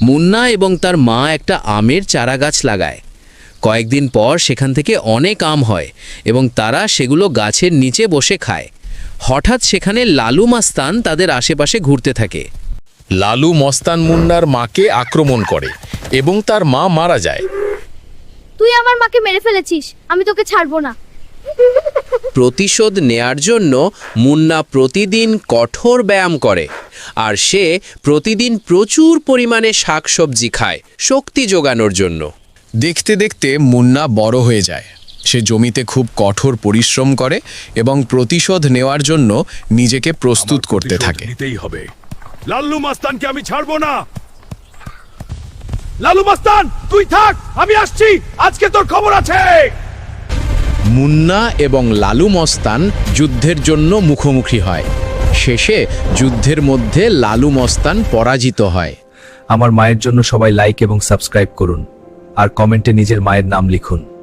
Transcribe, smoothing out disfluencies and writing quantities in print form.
মুন্না এবং তার মা একটা আমের চারাগাছ লাগায়। কয়েকদিন পর সেখান থেকে অনেক আম হয় এবং তারা সেগুলো গাছের নিচে বসে খায়। হঠাৎ সেখানে লালু মাস্তান তাদের আশেপাশে ঘুরতে থাকে। লালু মস্তান মুন্নার মাকে আক্রমণ করে এবং তার মা মারা যায়। তুই আমার মাকে মেরে ফেলেছিস, আমি তোকে ছাড়বো না। প্রতিশোধ নেয়ার জন্য মুন্না প্রতিদিন কঠোর ব্যায়াম করে আর সে প্রতিদিন প্রচুর পরিমাণে শাকসবজি খায় শক্তি যোগানোর জন্য। দেখতে দেখতে মুন্না বড় হয়ে যায়। সে জমিতে খুব কঠোর পরিশ্রম করে এবং প্রতিশোধ নেওয়ার জন্য নিজেকে প্রস্তুত করতে থাকে। নিতেই হবে। লালু মাস্তানকে আমি ছাড়বো না। লালু মাস্তান তুই থাক, আমি আসছি, আজকে তোর খবর আছে। মুন্না এবং লালু মস্তান যুদ্ধের জন্য মুখোমুখি হয়। শেষে যুদ্ধের মধ্যে লালু মস্তান পরাজিত হয়। আমার মায়ের জন্য সবাই লাইক এবং সাবস্ক্রাইব করুন আর কমেন্টে নিজের মায়ের নাম লিখুন।